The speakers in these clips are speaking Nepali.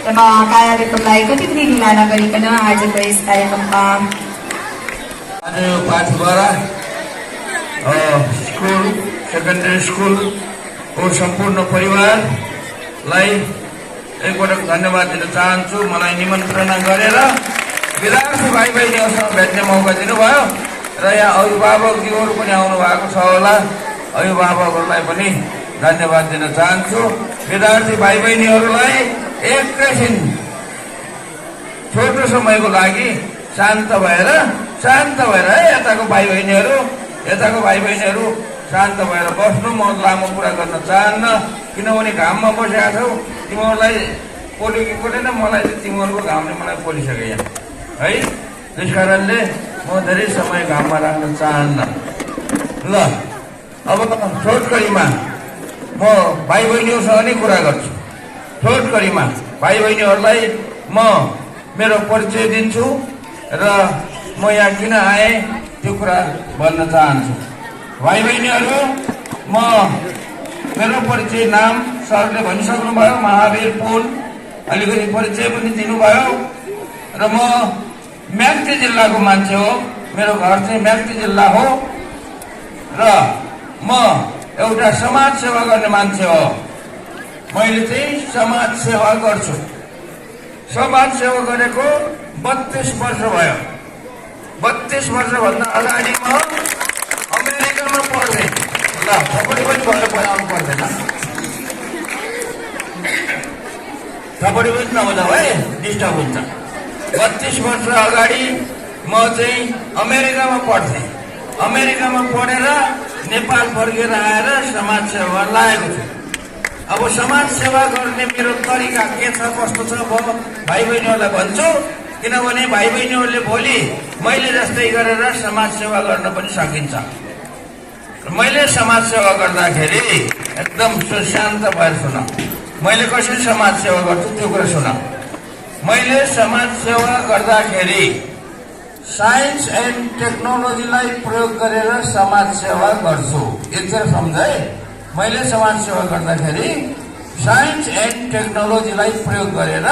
र कार्यक्रमलाई कति पनि ढिला नगरिकन आजको यस कार्यक्रममा पाठद्वारा स्कुल सेकेन्डरी स्कुल सम्पूर्ण परिवारलाई एकपटक धन्यवाद दिन चाहन्छु। मलाई निमन्त्रणा गरेर विद्यार्थी भाइ बहिनीहरूसँग भेट्ने मौका दिनुभयो र यहाँ अभिभावकज्यूहरू पनि आउनु भएको छ होला। अभिभावकहरूलाई पनि धन्यवाद दिन चाहन्छु। विद्यार्थी भाइ बहिनीहरूलाई एकैछिन छोटो समयको लागि शान्त भएर है यताको भाइ बहिनीहरू शान्त भएर बस्नु। म लामो कुरा गर्न चाहन्न, किनभने घाममा बसेका छौ। तिमीहरूलाई पोल्यो कि पोलेन, मलाई तिमीहरूको घामले मलाई पोलिसक्यो यहाँ है। त्यस कारणले म धेरै समय घाममा राख्न चाहन्न। ल अब छोटकरीमा म भाइ बहिनीहरूसँग नै कुरा गर्छु। छोटकरीमा भाइ बहिनीहरूलाई म मेरो परिचय दिन्छु र म यहाँ किन आएँ त्यो कुरा भन्न चाहन्छु। भाइ बहिनीहरू, म मेरो परिचय नाम सरले भनिसक्नुभयो, महावीर पुन। अलिकति परिचय पनि दिनुभयो र म म्याग्दी जिल्लाको मान्छे हो। मेरो घर चाहिँ म्याग्दी जिल्ला हो र म एउटा समाज सेवा गर्ने मान्छे हो। मैले चाहिँ समाज सेवा गर्छु। समाज सेवा गरेको 32 वर्ष भयो। 32 वर्षभन्दा अगाडि म अमेरिकामा पढ्थेँ। ल थपडी पनि बनाउनु पर्दैन, थपडी पनि नबजाऊ है, डिस्टर्ब हुन्छ। 32 वर्ष अगाडि म चाहिँ अमेरिकामा पढ्थेँ। अमेरिकामा पढेर नेपाल फर्केर आएर समाज सेवा लागेको छु। अब समाज सेवा गर्ने मेरो तरिका के छ, कस्तो छ, म भाइ बहिनीहरूलाई भन्छु। किनभने भाइ बहिनीहरूले भोलि मैले जस्तै गरेर समाज सेवा गर्न पनि सकिन्छ। मैले समाज सेवा गर्दाखेरि एकदम शान्त भएर सुन, मैले कसरी समाज सेवा गर्छु त्यो कुरा सुन। मैले समाज सेवा गर्दाखेरि साइन्स एन्ड टेक्नोलोजीलाई प्रयोग गरेर समाज सेवा गर्छु। एकचोटि सम्झे, मैले समाज सेवा गर्दाखेरि साइन्स एन्ड टेक्नोलोजीलाई प्रयोग गरेर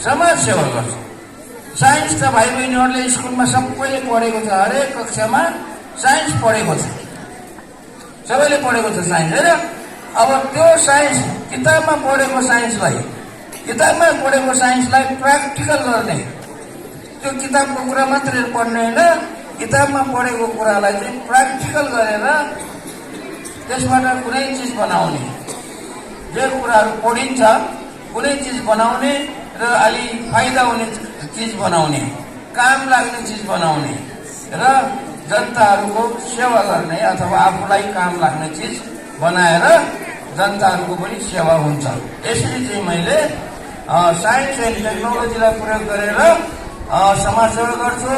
समाज सेवा गर्छु। साइन्स त भाइ बहिनीहरूले स्कुलमा सबैले पढेको छ, हरेक कक्षामा साइन्स पढेको छ, सबैले पढेको छ साइन्स होइन। अब त्यो साइन्स किताबमा पढेको साइन्सलाई प्र्याक्टिकल गर्ने, त्यो किताबको कुरा मात्रै पढ्ने होइन, किताबमा पढेको कुरालाई चाहिँ प्र्याक्टिकल गरेर त्यसबाट कुनै चिज बनाउने, जे कुराहरू पढिन्छ कुनै चिज बनाउने र अलि फाइदा हुने चिज बनाउने, काम लाग्ने चिज बनाउने र जनताहरूको सेवा गर्ने अथवा आफूलाई काम लाग्ने चिज बनाएर जनताहरूको पनि सेवा हुन्छ। यसरी चाहिँ मैले साइन्स एन्ड टेक्नोलोजीलाई प्रयोग गरेर समाज सेवा गर्छु।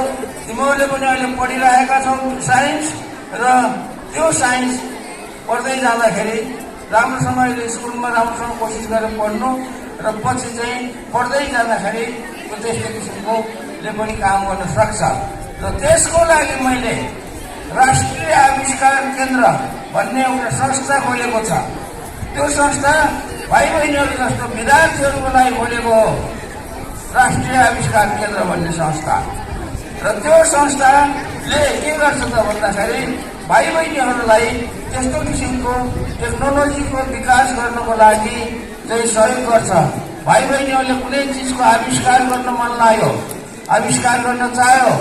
तिमीहरूले पनि अहिले पढिरहेका छौ साइन्स, र त्यो साइन्स पढ्दै जाँदाखेरि राम्रोसँगले स्कुलमा राम्रोसँग कोसिस गरेर पढ्नु र पछि चाहिँ पढ्दै जाँदाखेरि त्यस्तो किसिमकोले पनि काम गर्न सक्छ। र त्यसको लागि मैले राष्ट्रिय आविष्कार केन्द्र भन्ने एउटा संस्था खोलेको छ। त्यो संस्था भाइ बहिनीहरू जस्तो विद्यार्थीहरूको लागि खोलेको हो, राष्ट्रिय आविष्कार केन्द्र भन्ने संस्था। र त्यो संस्थाले के गर्छ त भन्दाखेरि भाइ बहिनीहरूलाई त्यस्तो किसिमको टेक्नोलोजीको विकास गर्नको लागि चाहिँ सहयोग गर्छ। भाइ बहिनीहरूले कुनै चिजको आविष्कार गर्न मन लाग्यो, आविष्कार गर्न चाह्यो,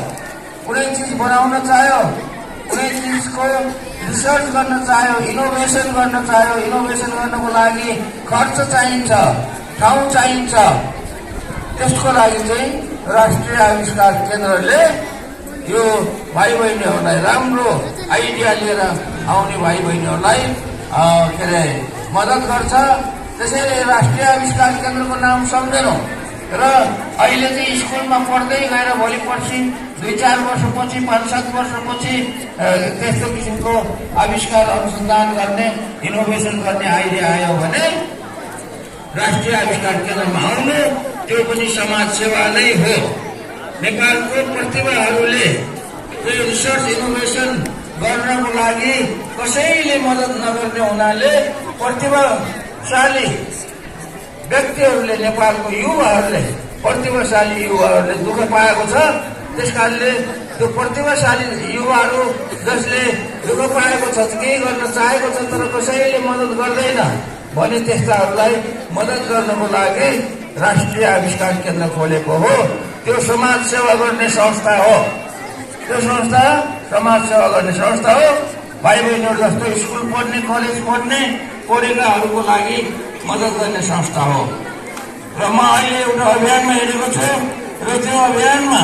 कुनै चिज बनाउन चाह्यो, कुनै चिजको रिसर्च गर्न चाह्यो, इनोभेसन गर्न चाह्यो, इनोभेसन गर्नको लागि खर्च चाहिन्छ, ठाउँ चाहिन्छ। त्यसको लागि चाहिँ राष्ट्रिय आविष्कार केन्द्रले यो भाइ बहिनीहरूलाई, राम्रो आइडिया लिएर आउने भाइ बहिनीहरूलाई के अरे मद्दत गर्छ। त्यसैले राष्ट्रिय आविष्कार केन्द्रको नाम सम्झेनौँ र अहिले चाहिँ स्कुलमा पढ्दै गएर भोलि पर्सि 2-4 वर्षपछि 5-7 वर्षपछि त्यस्तो किसिमको आविष्कार अनुसन्धान गर्ने, इनोभेसन गर्ने आइडिया आयो भने राष्ट्रिय आविष्कार केन्द्रमा आउनु, त्यो पनि समाज सेवा नै हो। नेपालको प्रतिभाहरूले त्यो रिसर्च इनोभेसन गर्नको लागि कसैले मद्दत नगर्ने हुनाले प्रतिभाशाली व्यक्तिहरूले नेपालको युवाहरूले प्रतिभाशाली युवाहरूले दुःख पाएको छ। त्यस कारणले त्यो प्रतिभाशाली युवाहरू जसले दुःख पाएको छ, केही गर्न चाहेको छ तर कसैले मद्दत गर्दैन भने त्यस्ताहरूलाई मद्दत गर्नको लागि राष्ट्रिय आविष्कार केन्द्र खोलेको हो। त्यो समाज सेवा गर्ने संस्था हो। त्यो संस्था समाज सेवा गर्ने संस्था हो। भाइ बहिनीहरू जस्तो स्कुल पढ्ने, कलेज पढ्ने, पढेकाहरूको लागि मद्दत गर्ने संस्था हो। र म अहिले एउटा अभियानमा हिँडेको छु र त्यो अभियानमा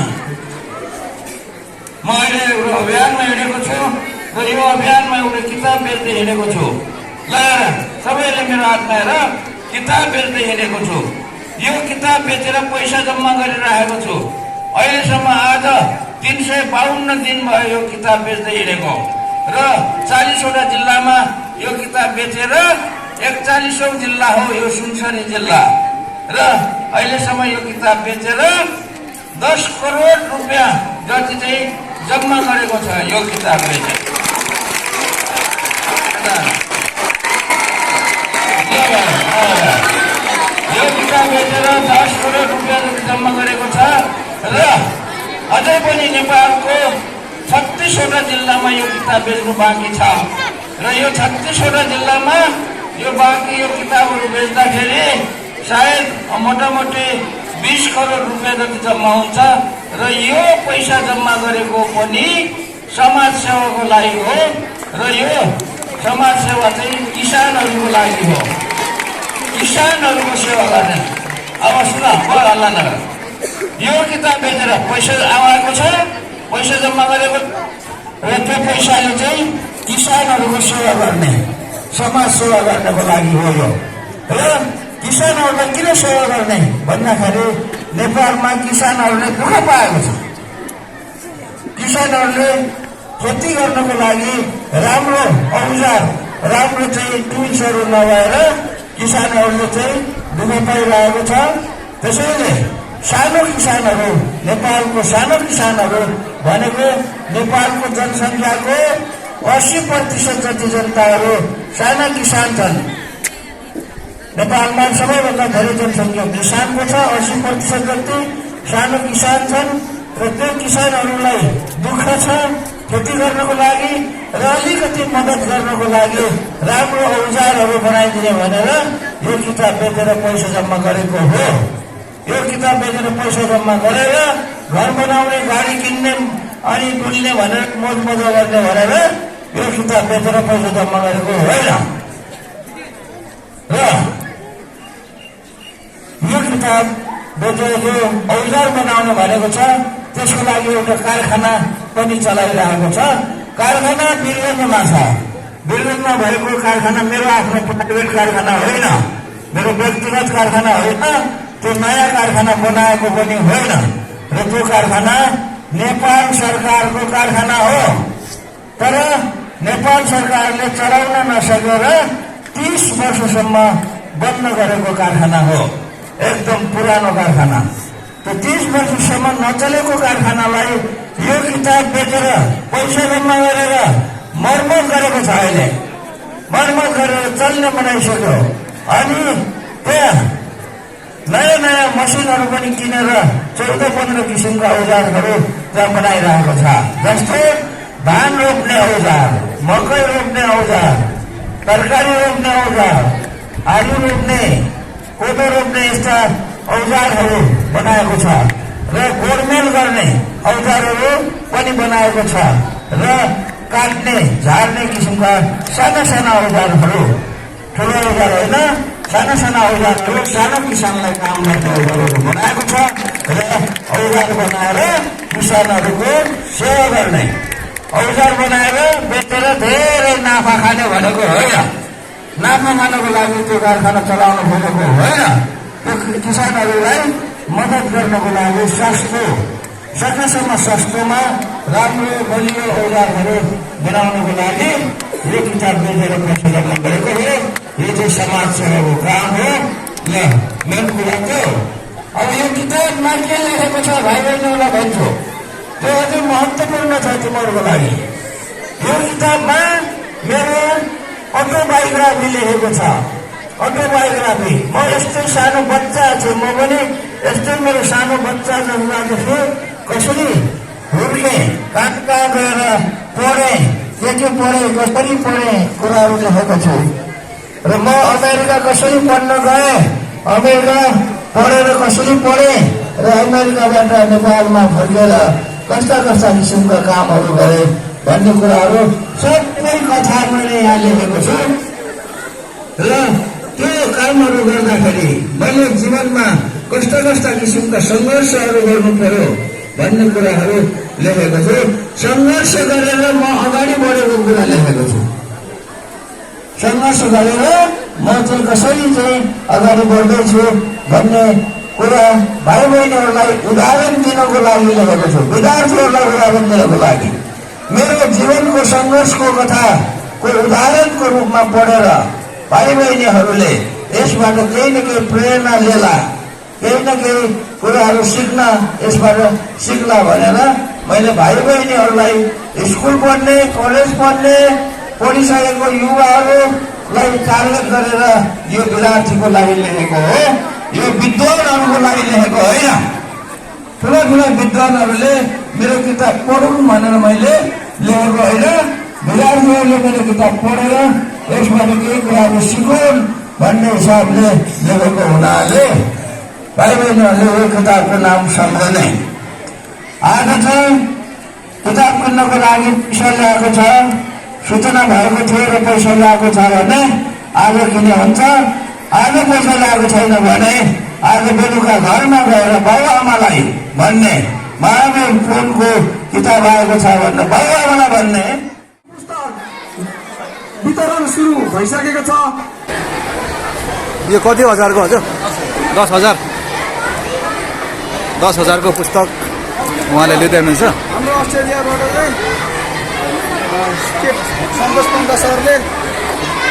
र यो अभियानमा एउटा किताब बेच्दै हिँडेको छु। ल सबैले मेरो हातमा हेर, किताब बेच्दै हिँडेको छु। यो किताब बेचेर पैसा जम्मा गरिरहेको छु। अहिलेसम्म आज 352 दिन भयो यो किताब बेच्दै हिँडेको र 40वटा जिल्लामा यो किताब बेचेर 41औं जिल्ला हो यो सुनसरी जिल्ला र अहिलेसम्म यो किताब बेचेर 10 करोड रुपियाँ जति चाहिँ जम्मा गरेको छ यो किताबले चाहिँ। यो किताब बेचेर 10 करोड रुपियाँ जति जम्मा गरेको छ र अझै पनि नेपालको 36वटा जिल्लामा यो किताब बेच्नु बाँकी छ र यो 36वटा जिल्लामा यो बाँकी यो किताबहरू बेच्दाखेरि सायद मोटामोटी 20 करोड रुपियाँ जति जम्मा हुन्छ र यो पैसा जम्मा गरेको पनि समाज सेवाको लागि हो र यो समाज सेवा चाहिँ किसानहरूको लागि हो। किसानहरूको सेवा गर्ने। अब सुन, हल्ला नगर। यो किताब बेचेर पैसा आएको छ, पैसा जम्मा गरेको र त्यो पैसाले चाहिँ किसानहरूको सेवा गर्ने, समाज सेवा गर्नको लागि हो यो। र किसानहरूलाई किन सेवा गर्ने भन्दाखेरि नेपालमा किसानहरूले दुःख पाएको छ। किसानहरूले खेती गर्नको लागि राम्रो औजार, राम्रो चाहिँ टुल्सहरू नभएर किसानहरूले चाहिँ दुःख पाइरहेको छ। त्यसैले सानो किसानहरू, नेपालको सानो किसानहरू भनेको नेपालको जनसङ्ख्याको 80% जति जनताहरू साना किसान छन्। नेपालमा सबैभन्दा धेरै जनसङ्ख्या किसानको छ, 80% जति सानो किसान छन् र त्यो किसानहरूलाई दुःख छ खेती गर्नको लागि र अलिकति मद्दत गर्नको लागि राम्रो औजारहरू बनाइदिने भनेर यो किताब बेचेर पैसा जम्मा गरेको हो। यो किताब बेचेर पैसा जम्मा गरेर घर बनाउने, गाडी किन्ने अनि डुल्ने भनेर मोज मजा गर्ने भनेर यो किताब बेचेर पैसा जम्मा गरेको होइन। र यो किताब बेचेर जो औजार बनाउनु भनेको छ त्यसको लागि एउटा कारखाना पनि चलाइरहेको छ। कारखाना वीरगन्जमा छ। वीरगन्जमा भएको कारखाना मेरो आफ्नो प्राइभेट कारखाना होइन, मेरो व्यक्तिगत कारखाना होइन, त्यो नयाँ कारखाना बनाएको पनि होइन र त्यो कारखाना नेपाल सरकारको कारखाना हो। तर नेपाल सरकारले चलाउन नसकेर 30 वर्षसम्म बन्द गरेको कारखाना हो। एकदम पुरानो कारखाना। त्यो 30 वर्षसम्म नचलेको कारखानालाई यो किताब बेचेर पैसा जम्मा गरेर मर्मत गरेको छ। अहिले मर्मत गरेर चल्ने बनाइसक्यो। अनि त्यहाँ नयाँ नयाँ मसिनहरू पनि किनेर 14-15 किसिमका औजारहरू त्यहाँ बनाइरहेको छ। जस्तै धान रोप्ने औजार, मकै रोप्ने औजार, तरकारी रोप्ने औजार, आलु रोप्ने, कोदो रोप्ने यस्ता औजारहरू बनाएको छ र गोडमेल गर्ने औजारहरू पनि बनाएको छ र काट्ने, झार्ने किसिमका साना साना औजारहरू, ठुलो औजार होइन, साना साना औजारहरू सानो किसानलाई काम गर्ने औजारहरू बनाएको छ र औजार बनाएर किसानहरूको सेवा गर्ने, औजार बनाएर बेचेर धेरै नाफा खाने भनेको होइन। नाफा खानको लागि त्यो कारखाना चलाउनु खोजेको होइन। त्यो किसानहरूलाई मद्दत गर्नको लागि सकेसम्म सस्तोमा राम्रो बलियो औजारहरू बनाउनको लागि यो किताब बेचेर पैसा जम्मा गरेको हो। यो चाहिँ समाज सेवाको काम हो। ल मेन कुरा त अब यो किताबमा के लेखेको छ भाइ बहिनीहरूलाई भन्छु, त्यो अझै महत्त्वपूर्ण छ तिमीहरूको लागि। यो किताबमा मेरो अटोबायोग्राफी लेखेको छ। अटोबायोग्राफी। म यस्तै सानो बच्चा छु, म पनि यस्तै मेरो सानो बच्चा जन्मादेखि कसरी हुर्केँ, कहाँ कहाँ गएर पढेँ, के पढेँ, कसरी पढेँ कुराहरू लेखेको छु। र म अमेरिका कसरी पढ्न गएँ, अमेरिका पढेर कसरी पढेँ र अमेरिकाबाट नेपालमा फर्केर कस्ता कस्ता किसिमका कामहरू गरेँ भन्ने कुराहरू सबै कथा मैले यहाँ लेखेको छु। र त्यो कामहरू गर्दाखेरि मैले जीवनमा कस्ता कस्ता किसिमका सङ्घर्षहरू गर्नु पर्यो भन्ने कुराहरू लेखेको छु। सङ्घर्ष गरेर म अगाडि बढेको कुरा लेखेको छु। सङ्घर्ष गरेर म चाहिँ कसरी चाहिँ अगाडि बढ्दैछु भन्ने कुरा भाइ बहिनीहरूलाई उदाहरण दिनको लागि लेखेको छु। विद्यार्थीहरूलाई उदाहरण दिनको लागि मेरो जीवनको सङ्घर्षको कथाको उदाहरणको रूपमा पढेर भाइ बहिनीहरूले यसबाट केही न केही प्रेरणा लिएला, केही न केही कुराहरू सिक्न यसबाट सिक्ला भनेर मैले भाइ बहिनीहरूलाई स्कुल पढ्ने, कलेज पढ्ने, पढिसकेको युवाहरूलाई टार्गेट गरेर यो विद्यार्थीको लागि लेखेको हो। यो विद्वानहरूको लागि लेखेको होइन। ठुला ठुला विद्वानहरूले मेरो किताब पढौँ भनेर मैले लेखेको होइन। विद्यार्थीहरूले मेरो किताब पढेर यसबाट केही कुराहरू सिकौन् भन्ने हिसाबले लेखेको हुनाले भाइ बहिनीहरूले यो किताबको नाम सम्झने। आज चाहिँ किताब किन्नको लागि पैसा ल्याएको छ, सूचना भएको थियो र पैसा ल्याएको छ भने आज किने हुन्छ। आज पैसा ल्याएको छैन भने आज बेलुका घरमा गएर बाबुआमालाई भन्ने, महावीर फोनको किताब आएको छ भन्ने बाबुआमालाई भन्ने। वितरण सुरु भइसकेको छ। यो कति हजारको हजुर? 10,000। 10,000को पुस्तक उहाँले लिँदै हुनुहुन्छ। हाम्रो अस्ट्रेलियाबाट चाहिँ सन्तोष पन्त सरले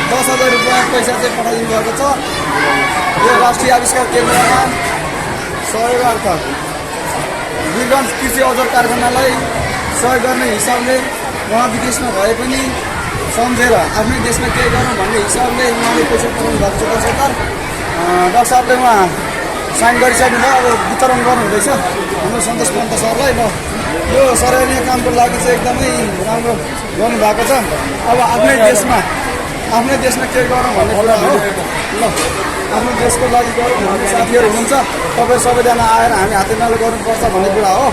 10,000 रुपियाँ पैसा चाहिँ पठाइदिनु भएको छ। यो राष्ट्रिय आविष्कार केन्द्रमा सहयोगार्थ वीरगञ्ज कृषि औजार कारखानालाई सहयोग गर्ने हिसाबले उहाँ विदेशमा भए पनि सम्झेर आफ्नै देशमा केही गरौँ भन्ने हिसाबले उहाँले पैसा पठाउनु भएको छ। 10,000 डाक्टर साहबले उहाँ साइन गरिसक्नु भयो। अब वितरण गर्नुहुँदैछ हाम्रो सन्तोष पन्त सरलाई। ल यो सराहनीय कामको लागि चाहिँ एकदमै राम्रो गर्नुभएको छ। अब आफ्नै देशमा केही गरौँ भन्ने कुरा हो। ल आफ्नो देशको लागि गरौँ भन्ने साथीहरू हुनुहुन्छ, तपाईँ सबैजना आएर हामी हातेमालो गर्नुपर्छ भन्ने कुरा हो।